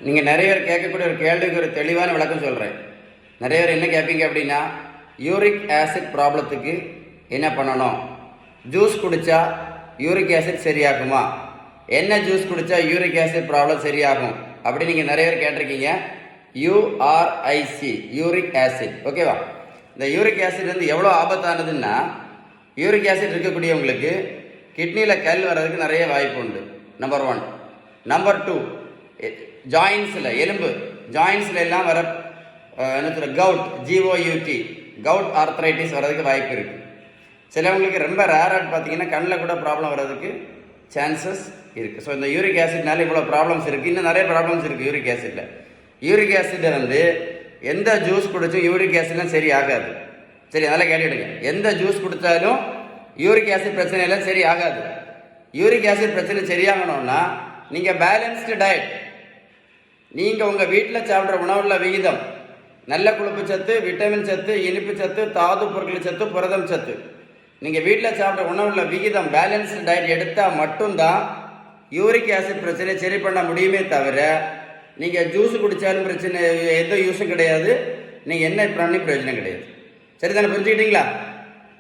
நீங்கள் நிறைய பேர் கேட்கக்கூடிய ஒரு கேள்விக்கு ஒரு தெளிவான விளக்கம் சொல்கிறேன். நிறைய பேர் என்ன கேட்பீங்க அப்படின்னா, யூரிக் ஆசிட் ப்ராப்ளத்துக்கு என்ன பண்ணணும், ஜூஸ் குடித்தா யூரிக் ஆசிட் சரியாகுமா, என்ன ஜூஸ் குடித்தா யூரிக் ஆசிட் ப்ராப்ளம் சரியாகும் அப்படி நீங்கள் நிறைய பேர் கேட்டிருக்கீங்க. யூஆர்ஐசி, யூரிக் ஆசிட். ஓகேவா? இந்த யூரிக் ஆசிட் வந்து எவ்வளோ ஆபத்தானதுன்னா, யூரிக் ஆசிட் இருக்கக்கூடியவங்களுக்கு கிட்னியில் கல் வர்றதுக்கு நிறைய வாய்ப்பு உண்டு. நம்பர் 1. நம்பர் 2, ஜாயின்ஸில், எலும்பு ஜாயின்ஸில் எல்லாம் வர என்ன சொல்ற, கவுட், GOUT, கவுட் ஆர்த்ரைட்டிஸ் வர்றதுக்கு வாய்ப்பு இருக்குது. சிலவங்களுக்கு ரொம்ப ரேராக பார்த்தீங்கன்னா கண்ணில் கூட ப்ராப்ளம் வர்றதுக்கு சான்சஸ் இருக்குது. ஸோ இந்த யூரிக் ஆசிட்னால இவ்வளோ ப்ராப்ளம்ஸ் இருக்குது. இன்னும் நிறைய ப்ராப்ளம்ஸ் இருக்குது யூரிக் ஆசிட்டில். யூரிக் ஆசிட்டை வந்து எந்த ஜூஸ் குடிச்சும் யூரிக் ஆசிட்லாம் சரி ஆகாது. சரி, அதெல்லாம் கேட்டுடுங்க. எந்த ஜூஸ் குடித்தாலும் யூரிக் ஆசிட் பிரச்சனை எல்லாம் சரி ஆகாது. யூரிக் ஆசிட் பிரச்சனை சரியாகணும்னா நீங்கள் பேலன்ஸ்டு டயட், நீங்கள் உங்கள் வீட்டில் சாப்பிட்ற உணவுள்ள விகிதம், நல்ல கொழுப்பு சத்து, விட்டமின் சத்து, இனிப்பு சத்து, தாது பொருட்கள் சத்து, புரதம் சத்து, நீங்கள் வீட்டில் சாப்பிட்ற உணவுள்ள விகிதம் பேலன்ஸ்டு டயட் எடுத்தால் மட்டும்தான் யூரிக் ஆசிட் பிரச்சனை சரி பண்ண முடியுமே தவிர, நீங்கள் ஜூஸ் குடித்தாலும் பிரச்சனை, எந்த யூஸும் கிடையாது, நீங்கள் என்ன பண்ணி பிரயோஜனம் கிடையாது. சரி தானே? புரிஞ்சுக்கிட்டீங்களா?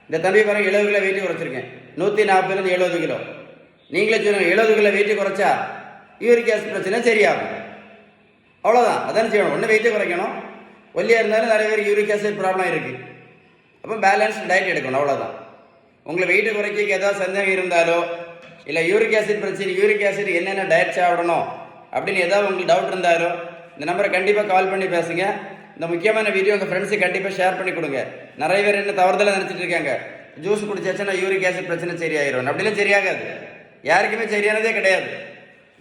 இந்த தம்பி பாருங்க, 70 கிலோ வெயிட்டு குறைச்சிருக்கேன். 140 70 கிலோ. நீங்களே சொல்லுங்க, 70 கிலோ வெயிட்டு குறைச்சா யூரிக் ஆசிட் பிரச்சனை சரியாகும். அவ்வளோதான். அதானே செய்யணும். ஒன்று வெயிட்டு குறைக்கணும். ஒல்லியாக இருந்தாலும் நிறைய பேர் யூரிக் ஆசிட் ப்ராப்ளம் இருக்குது. அப்போ பேலன்ஸ்டு டயட் எடுக்கணும். அவ்வளோதான். உங்களை வெயிட்டு குறைக்க ஏதாவது சந்தேகம் இருந்தாலோ, இல்லை யூரிக் ஆசிட் பிரச்சனை, யூரிக் ஆசிட் என்னென்ன டயட் சாப்பிடணும் அப்படின்னு ஏதாவது உங்களுக்கு டவுட் இருந்தாலோ, இந்த நம்பரை கண்டிப்பாக கால் பண்ணி பேசுங்க. இந்த முக்கியமான வீடியோ உங்கள் ஃப்ரெண்ட்ஸுக்கு கண்டிப்பாக ஷேர் பண்ணி கொடுங்க. நிறைய பேர் என்ன தவறுதலாக நினச்சிட்டு இருக்காங்க, ஜூஸ் குடிச்சாச்சுன்னா யூரிக் ஆசிட் பிரச்சனை சரியாயிரும். அப்படிலாம் சரியாகாது. யாருக்குமே சரியானதே கிடையாது.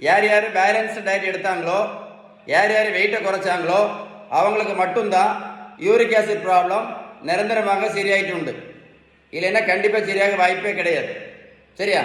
யார் யார் பேலன்ஸ்டு டயட் எடுத்தாங்களோ, யார் யார் வெயிட்டை குறைச்சாங்களோ அவங்களுக்கு மட்டும்தான் யூரிக் ஆசிட் ப்ராப்ளம் நிரந்தரமாக சரியாயிட்டு உண்டு. இல்லைன்னா கண்டிப்பாக சரியாக வாய்ப்பே கிடையாது. சரியா?